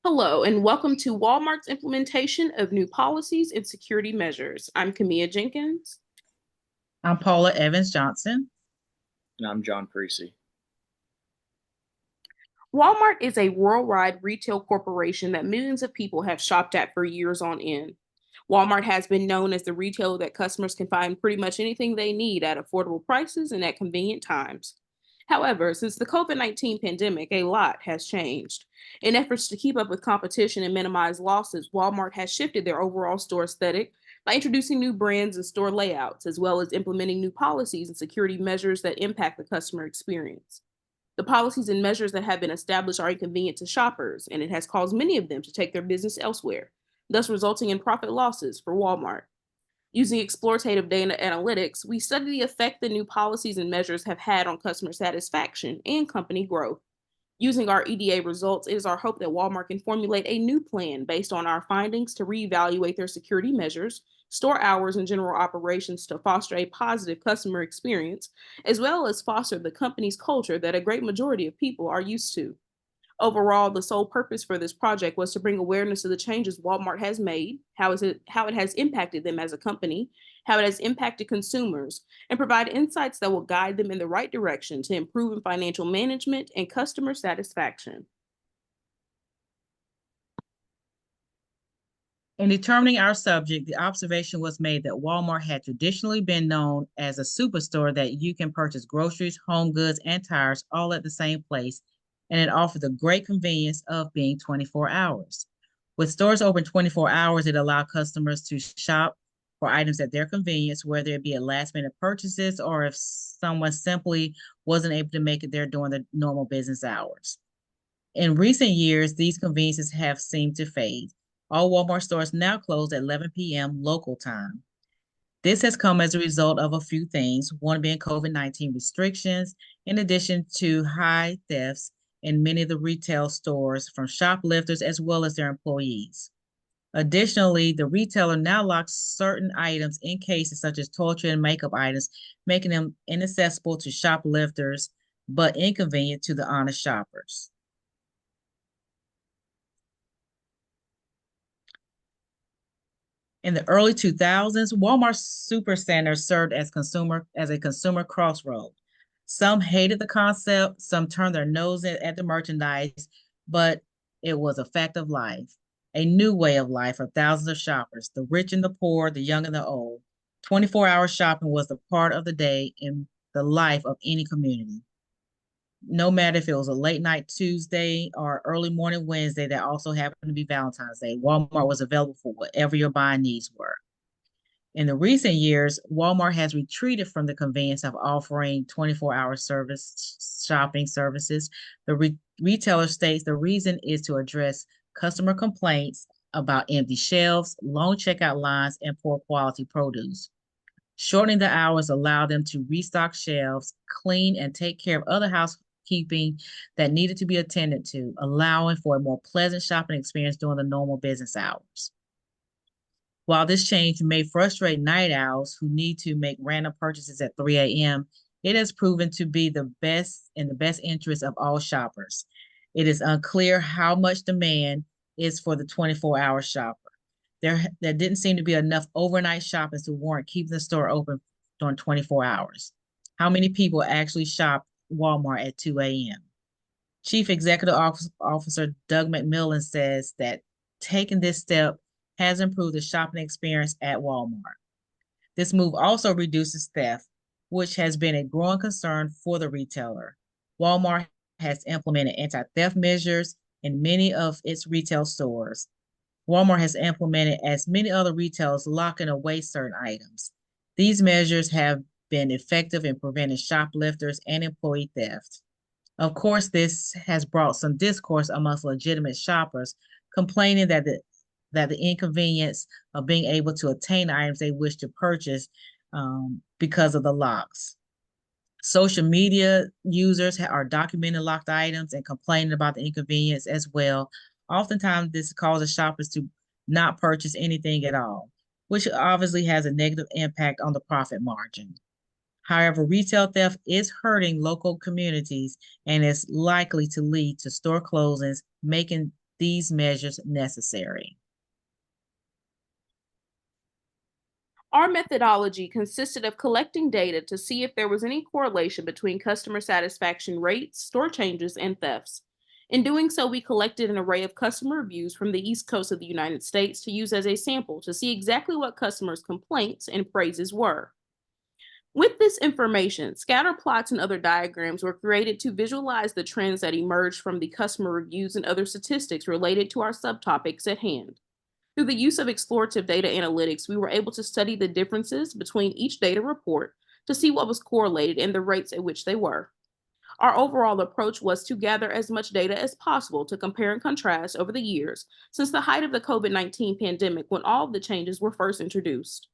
Hello, and welcome to Walmart's implementation of new policies and security measures. I'm Kamia Jenkins. I'm Paula Evans Johnson. And I'm John Creasy. Walmart is a worldwide retail corporation that millions of people have shopped at for years on end. Walmart has been known as the retailer that customers can find pretty much anything they need at affordable prices and at convenient times. However, since the COVID-19 pandemic, a lot has changed. In efforts to keep up with competition and minimize losses, Walmart has shifted their overall store aesthetic by introducing new brands and store layouts, as well as implementing new policies and security measures that impact the customer experience. The policies and measures that have been established are inconvenient to shoppers, and it has caused many of them to take their business elsewhere, thus resulting in profit losses for Walmart. Using exploitative data analytics, we study the effect the new policies and measures have had on customer satisfaction and company growth. Using our EDA results, it is our hope that Walmart can formulate a new plan based on our findings to reevaluate their security measures, store hours, and general operations to foster a positive customer experience, as well as foster the company's culture that a great majority of people are used to. Overall, the sole purpose for this project was to bring awareness to the changes Walmart has made, how it has impacted them as a company, how it has impacted consumers, and provide insights that will guide them in the right direction to improve in financial management and customer satisfaction. In determining our subject, the observation was made that Walmart had traditionally been known as a superstore that you can purchase groceries, home goods, and tires all at the same place, and it offered the great convenience of being 24 hours. With stores open 24 hours, it allowed customers to shop for items at their convenience, whether it be at last minute purchases or if someone simply wasn't able to make it there during the normal business hours. In recent years, these conveniences have seemed to fade. All Walmart stores now close at 11 p.m. local time. This has come as a result of a few things, one being COVID-19 restrictions, in addition to high thefts in many of the retail stores from shoplifters as well as their employees. Additionally, the retailer now locks certain items in cases such as toiletry and makeup items, making them inaccessible to shoplifters, but inconvenient to the honest shoppers. In the early 2000s, Walmart Supercenter served as a consumer crossroad. Some hated the concept, some turned their nose at the merchandise, but it was a fact of life, a new way of life for thousands of shoppers, the rich and the poor, the young and the old. 24-hour shopping was the part of the day in the life of any community. No matter if it was a late night Tuesday or early morning Wednesday that also happened to be Valentine's Day, Walmart was available for whatever your buying needs were. In the recent years, Walmart has retreated from the convenience of offering 24-hour service shopping services. The retailer states the reason is to address customer complaints about empty shelves, long checkout lines, and poor quality produce. Shortening the hours allowed them to restock shelves, clean, and take care of other housekeeping that needed to be attended to, allowing for a more pleasant shopping experience during the normal business hours. While this change may frustrate night owls who need to make random purchases at 3 a.m., it has proven to be the best interest of all shoppers. It is unclear how much demand is for the 24-hour shopper. There didn't seem to be enough overnight shopping to warrant keeping the store open during 24 hours. How many people actually shop Walmart at 2 a.m.? Chief Executive Officer Doug McMillon says that taking this step has improved the shopping experience at Walmart. This move also reduces theft, which has been a growing concern for the retailer. Walmart has implemented anti-theft measures in many of its retail stores. Walmart has implemented, as many other retailers, locking away certain items. These measures have been effective in preventing shoplifters and employee theft. Of course, this has brought some discourse amongst legitimate shoppers, complaining that the inconvenience of being able to obtain items they wish to purchase because of the locks. Social media users are documenting locked items and complaining about the inconvenience as well. Oftentimes, this causes shoppers to not purchase anything at all, which obviously has a negative impact on the profit margin. However, retail theft is hurting local communities and is likely to lead to store closings, making these measures necessary. Our methodology consisted of collecting data to see if there was any correlation between customer satisfaction rates, store changes, and thefts. In doing so, we collected an array of customer reviews from the East Coast of the United States to use as a sample to see exactly what customers' complaints and praises were. With this information, scatter plots and other diagrams were created to visualize the trends that emerged from the customer reviews and other statistics related to our subtopics at hand. Through the use of explorative data analytics, we were able to study the differences between each data report to see what was correlated and the rates at which they were. Our overall approach was to gather as much data as possible to compare and contrast over the years since the height of the COVID-19 pandemic when all of the changes were first introduced.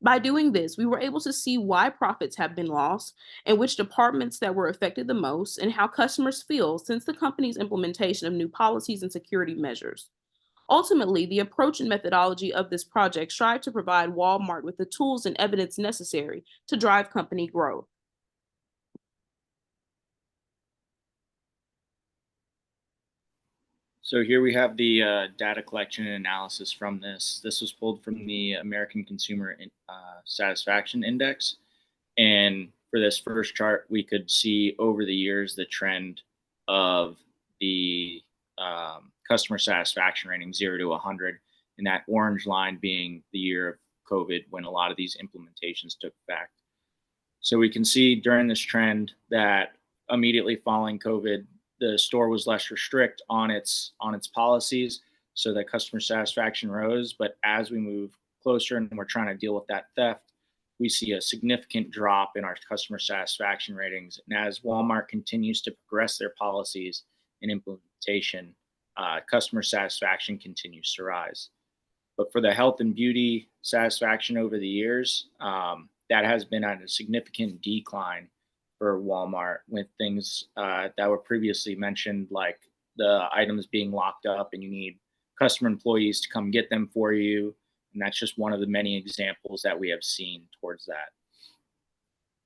By doing this, we were able to see why profits have been lost and which departments that were affected the most and how customers feel since the company's implementation of new policies and security measures. Ultimately, the approach and methodology of this project strive to provide Walmart with the tools and evidence necessary to drive company growth. So here we have the data collection and analysis from this. This was pulled from the American Consumer Satisfaction Index. And for this first chart, we could see over the years the trend of the customer satisfaction rating 0 to 100, and that orange line being the year of COVID when a lot of these implementations took effect. So we can see during this trend that immediately following COVID, the store was less strict on its policies, so that customer satisfaction rose. But as we move closer and we're trying to deal with that theft, we see a significant drop in our customer satisfaction ratings. And as Walmart continues to progress their policies and implementation, customer satisfaction continues to rise. But for the health and beauty satisfaction over the years, that has been at a significant decline for Walmart, with things that were previously mentioned, like the items being locked up and you need customer employees to come get them for you. And that's just one of the many examples that we have seen towards that.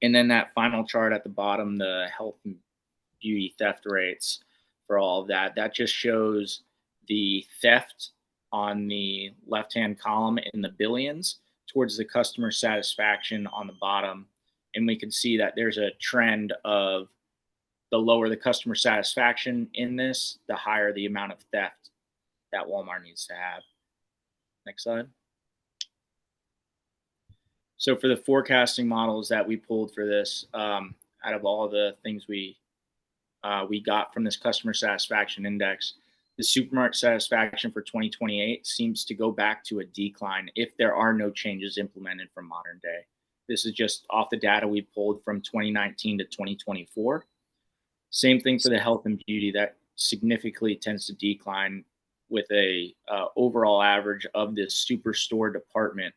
And then that final chart at the bottom, the health and beauty theft rates for all of that, that just shows the theft on the left-hand column in the billions towards the customer satisfaction on the bottom. And we can see that there's a trend of the lower the customer satisfaction in this, the higher the amount of theft that Walmart needs to have. Next slide. So for the forecasting models that we pulled for this, out of all the things we got from this customer satisfaction index, the supermarket satisfaction for 2028 seems to go back to a decline if there are no changes implemented from modern day. This is just off the data we pulled from 2019 to 2024. Same thing for the health and beauty, that significantly tends to decline with a overall average of this superstore department,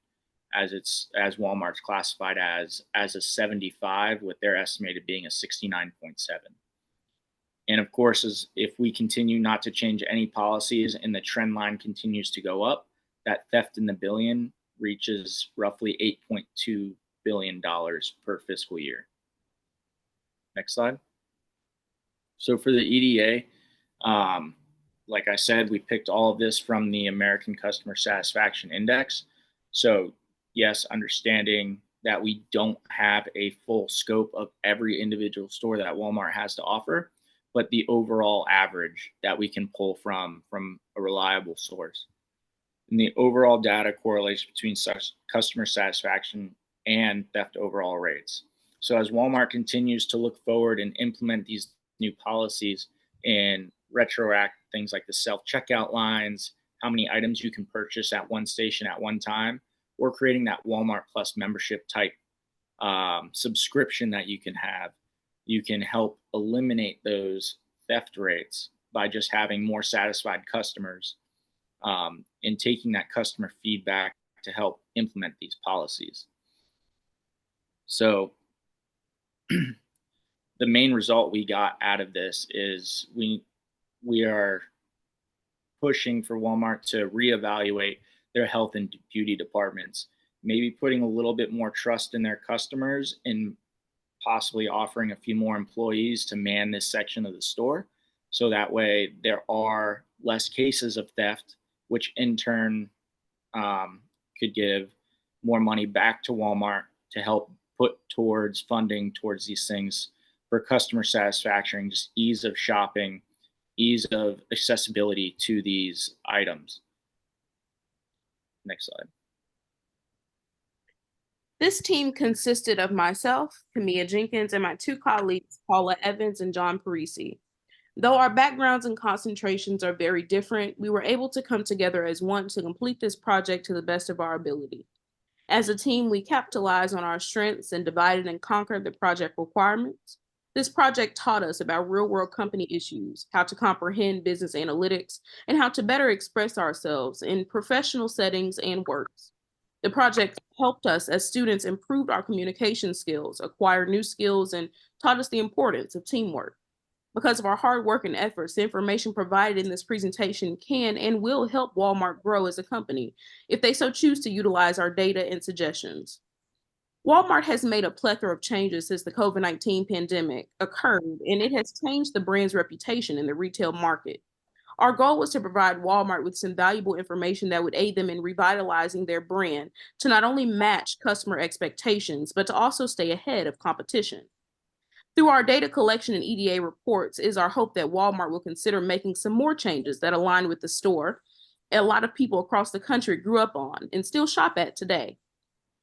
as Walmart's classified as a 75, with their estimated being a 69.7. And of course, if we continue not to change any policies and the trend line continues to go up, that theft in the billion reaches roughly $8.2 billion per fiscal year. Next slide. So for the EDA, like I said, we picked all of this from the American Customer Satisfaction Index. So yes, understanding that we don't have a full scope of every individual store that Walmart has to offer, but the overall average that we can pull from a reliable source. And the overall data correlation between customer satisfaction and theft overall rates. So as Walmart continues to look forward and implement these new policies and retroact things like the self-checkout lines, how many items you can purchase at one station at one time, or creating that Walmart Plus membership type subscription that you can help eliminate those theft rates by just having more satisfied customers and taking that customer feedback to help implement these policies. So the main result we got out of this is we are pushing for Walmart to reevaluate their health and beauty departments, maybe putting a little bit more trust in their customers and possibly offering a few more employees to man this section of the store. So that way there are less cases of theft, which in turn could give more money back to Walmart to help put towards funding towards these things for customer satisfaction, just ease of shopping, ease of accessibility to these items. Next slide. This team consisted of myself, Camilla Jenkins, and my two colleagues, Paula Evans and John Parisi. Though our backgrounds and concentrations are very different, we were able to come together as one to complete this project to the best of our ability. As a team, we capitalized on our strengths and divided and conquered the project requirements. This project taught us about real-world company issues, how to comprehend business analytics, and how to better express ourselves in professional settings and works. The project helped us as students improve our communication skills, acquire new skills, and taught us the importance of teamwork. Because of our hard work and efforts, the information provided in this presentation can and will help Walmart grow as a company if they so choose to utilize our data and suggestions. Walmart has made a plethora of changes since the COVID-19 pandemic occurred, and it has changed the brand's reputation in the retail market. Our goal was to provide Walmart with some valuable information that would aid them in revitalizing their brand to not only match customer expectations, but to also stay ahead of competition. Through our data collection and EDA reports, it is our hope that Walmart will consider making some more changes that align with the store a lot of people across the country grew up on and still shop at today.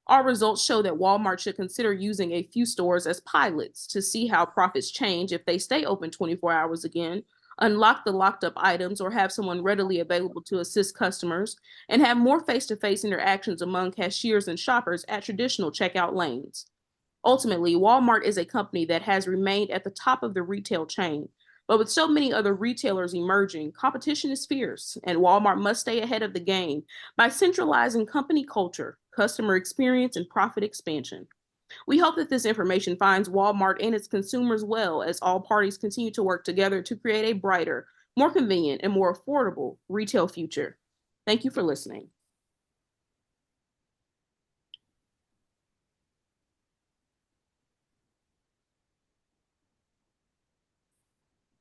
Our results show that Walmart should consider using a few stores as pilots to see how profits change if they stay open 24 hours again, unlock the locked up items, or have someone readily available to assist customers, and have more face-to-face interactions among cashiers and shoppers at traditional checkout lanes. Ultimately, Walmart is a company that has remained at the top of the retail chain, but with so many other retailers emerging, competition is fierce, and Walmart must stay ahead of the game by centralizing company culture, customer experience, and profit expansion. We hope that this information finds Walmart and its consumers well as all parties continue to work together to create a brighter, more convenient, and more affordable retail future. Thank you for listening.